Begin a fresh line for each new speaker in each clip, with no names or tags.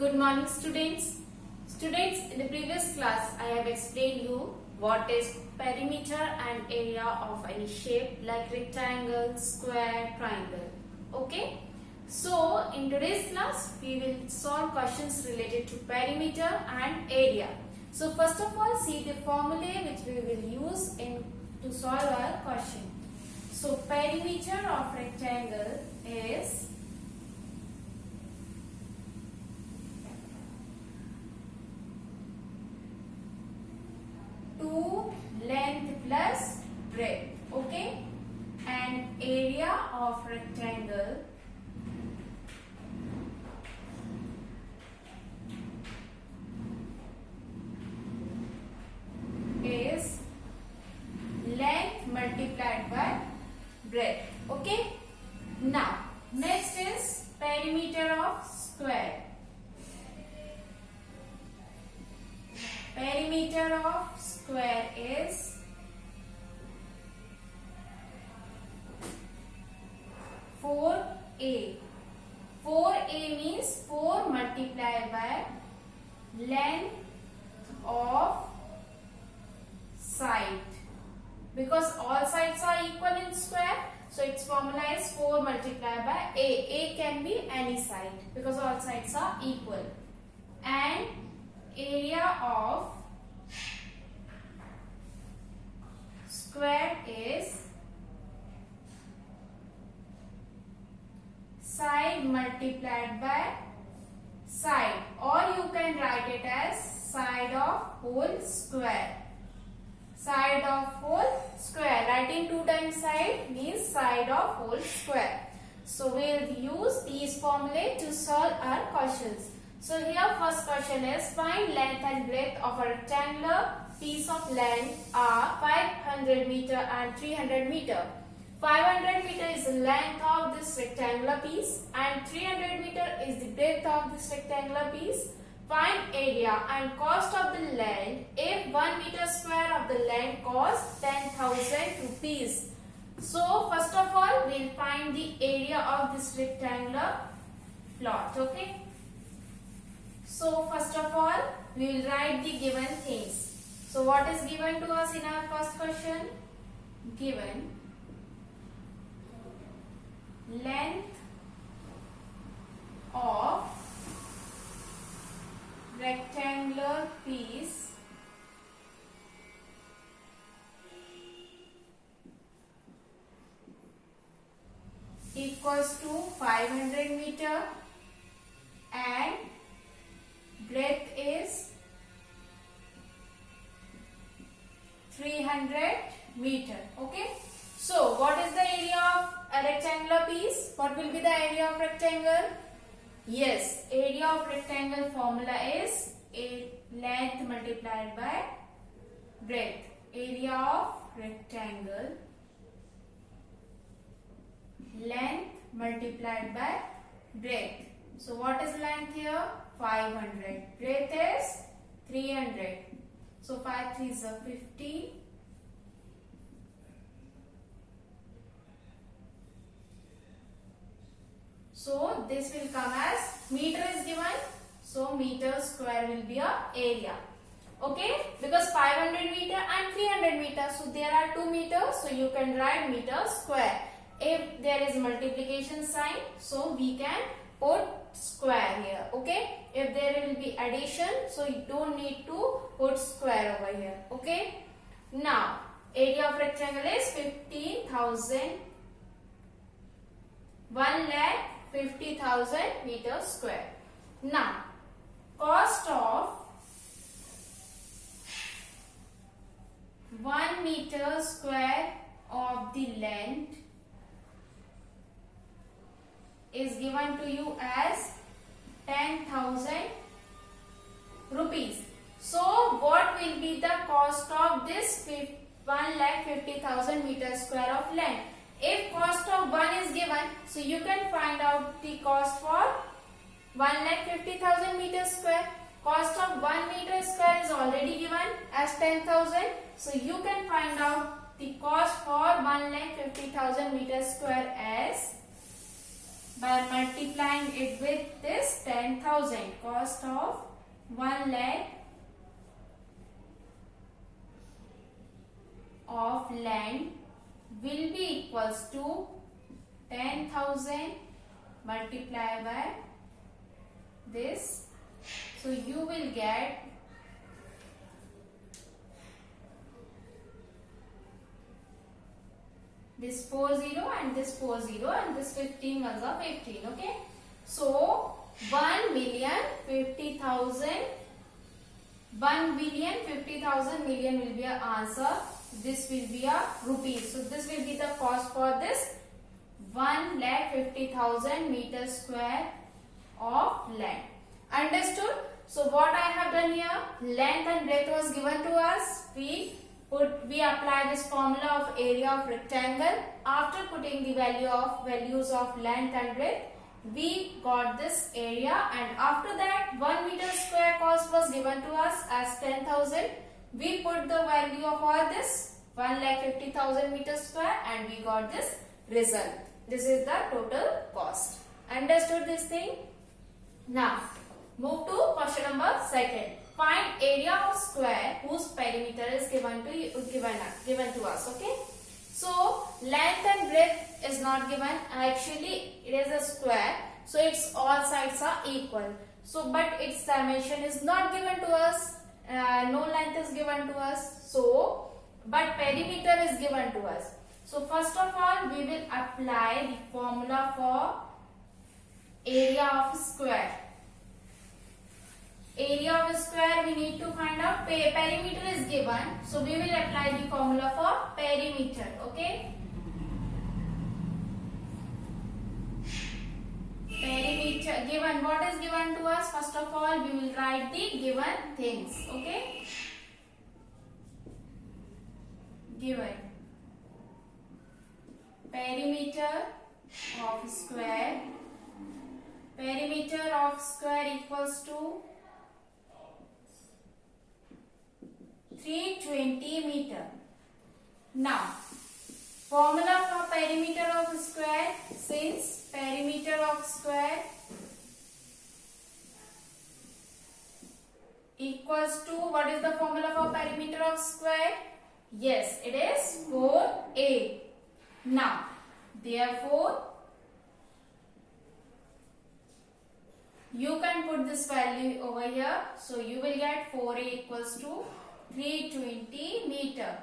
Good morning students. Students, in the previous class I have explained you what is perimeter and area of any shape like rectangle, square, triangle. Okay. So in today's class we will solve questions related to perimeter and area. So first of all see the formulae which we will use to solve our question. So perimeter of rectangle is length plus breadth, okay, and area of rectangle is length multiplied by breadth, okay. Now next is perimeter of square. Perimeter of square is 4a. 4a means 4 multiplied by length of side. Because all sides are equal in square, so its formula is 4 multiplied by a. A can be any side because all sides are equal. And area of square is side multiplied by side, or you can write it as side of whole square. Side of whole square. Writing 2 times side means side of whole square. So we will use these formulae to solve our questions. So here first question is find length and breadth of a rectangular piece of length are 500 meter and 300 meter. 500 meter is the length of this rectangular piece and 300 meter is the breadth of this rectangular piece. Find area and cost of the land if 1 meter square of the land costs 10,000 rupees. So first of all we will find the area of this rectangular plot, okay. So first of all we will write the given things. So what is given to us in our first question? Given length of rectangular piece equals to 500 meter and breadth is 300 meter, okay. So what is the area of a rectangular piece? What will be the area of rectangle? Yes, area of rectangle formula is a length multiplied by breadth. Area of rectangle length multiplied by breadth. So what is length here? 500. Breadth is 300. So 5 3s are 50. So this will come as meter is given. So meter square will be a area. Okay, because 500 meter and 300 meter. So there are 2 meters. So you can write meter square. If there is multiplication sign, so we can put square here, okay. If there will be addition, so you don't need to put square over here, okay. Now area of rectangle is 15,000, 1,50,000 meters square. Now cost of 1 meter square of the length is given to you as 10,000 rupees. So what will be the cost of this 1,50,000 meters square of length? If cost of 1 is given, so you can find out the cost for 1,50,000 meters square. Cost of 1 meter square is already given as 10,000. So you can find out the cost for 1,50,000 meters square as by multiplying it with this 10,000. 10,000. Cost of 1 lakh of land will be equals to 10,000 multiplied by this. So you will get this 40 and this 40 and this 15 ones are 15. Okay. So 1,50,000 million will be our answer. This will be a rupees. So this will be the cost for this 1,50,000 meters square of land. Understood? So what I have done here, length and breadth was given to us. We apply this formula of area of rectangle. After putting the values of length and breadth, we got this area, and after that 1 meter square cost was given to us as 10,000. We put the value of all this 1,50,000 meters square and we got this result. This is the total cost. Understood this thing? Now move to question number 2. Find area of square whose perimeter is given to us. Okay. So length and breadth is not given. Actually, it is a square, so its all sides are equal. So, but its dimension is not given to us. No length is given to us. So, but perimeter is given to us. So, first of all, we will apply the formula for area of square. Area of a square we need to find out. Perimeter is given, so we will apply the formula for perimeter. Okay. Perimeter given. What is given to us? First of all, we will write the given things. Okay. Given perimeter of square. Perimeter of square equals to 320 meter. Now, formula for perimeter of square, since perimeter of square equals to, what is the formula for perimeter of square? Yes, it is 4a. Now, therefore, you can put this value over here. So, you will get 4a equals to 320 meter.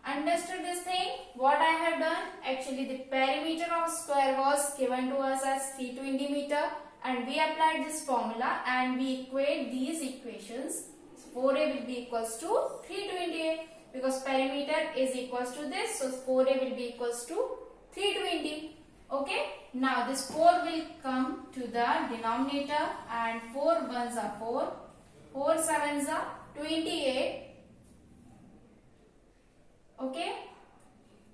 Understood this thing? What I have done? Actually, the perimeter of square was given to us as 320 meter, and we applied this formula and we equate these equations. So 4a will be equals to 320 because perimeter is equals to this. So 4a will be equals to 320. Okay. Now this 4 will come to the denominator, and 4 ones are 4, 4 sevens are 28. Okay.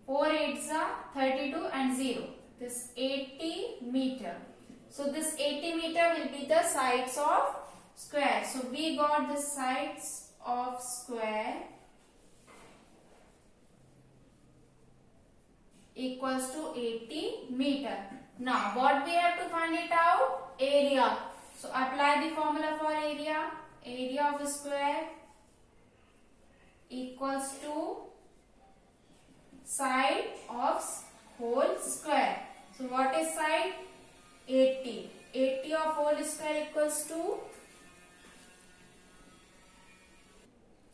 4 8s are 32 and 0. This 80 meter. So this 80 meter will be the sides of square. So we got the sides of square equals to 80 meter. Now what we have to find it out? Area. So apply the formula for area. Area of a square equals to side of whole square. So what is side? 80. 80 of whole square equals to,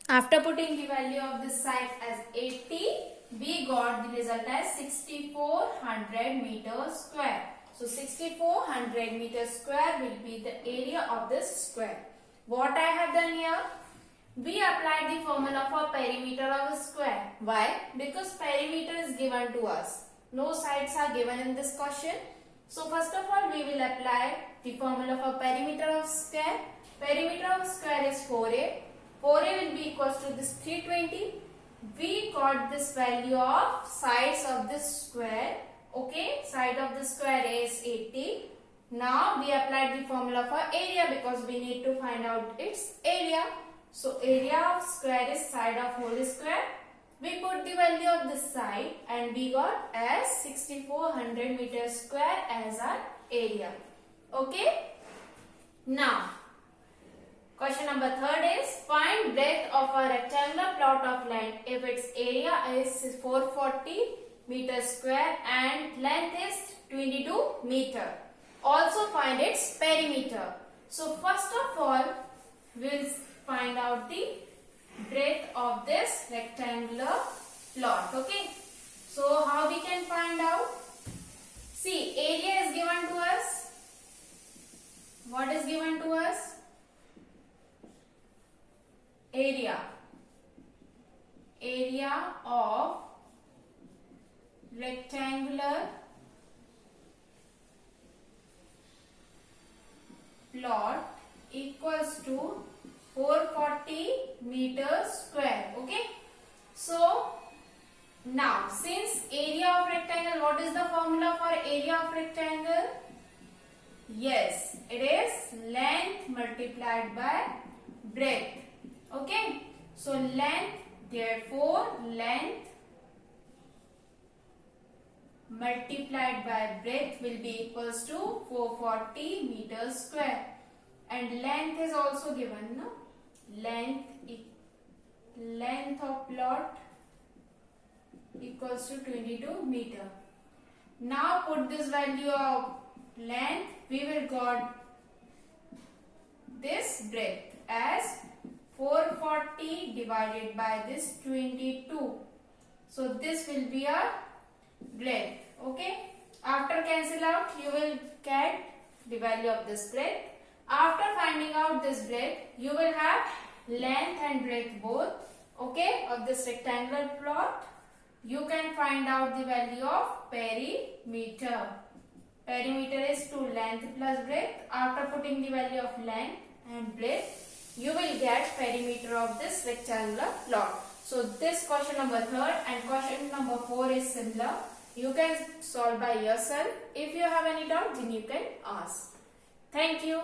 after putting the value of this side as 80, we got the result as 6400 meters square. So 6400 meters square will be the area of this square. What I have done here? We applied the formula for perimeter of a square. Why? Because perimeter is given to us. No sides are given in this question. So first of all, we will apply the formula for perimeter of square. Perimeter of square is 4a. 4a will be equals to this 320. We got this value of sides of this square. Okay, side of the square is 80. Now we applied the formula for area because we need to find out its area. So area of square is side of whole square. We put the value of this side and we got as 6400 meters square as our area. Okay. Now, question number third is find breadth of a rectangular plot of land if its area is 440 meters square and length is 22 meter. Also find its perimeter. So first of all, we'll find out the breadth of this rectangular plot. Okay. So how we can find out? See, area is given to us. What is given to us? Area of rectangular plot equals to 440 meters square. Okay. So now since area of rectangle, what is the formula for area of rectangle? Yes, it is length multiplied by breadth. Okay, so length, therefore length multiplied by breadth will be equals to 440 meters square, and length is also given, no? Length of plot equals to 22 meter. Now put this value of length, we will got this breadth as 440 divided by this 22. So this will be a breadth. Okay. After cancel out, you will get the value of this breadth. After finding out this breadth, you will have length and breadth both. Okay, of this rectangular plot. You can find out the value of perimeter. Perimeter is 2 length plus breadth. After putting the value of length and breadth, you will get perimeter of this rectangular plot. So this question number 3rd and question number 4 is similar. You can solve by yourself. If you have any doubt, then you can ask. Thank you.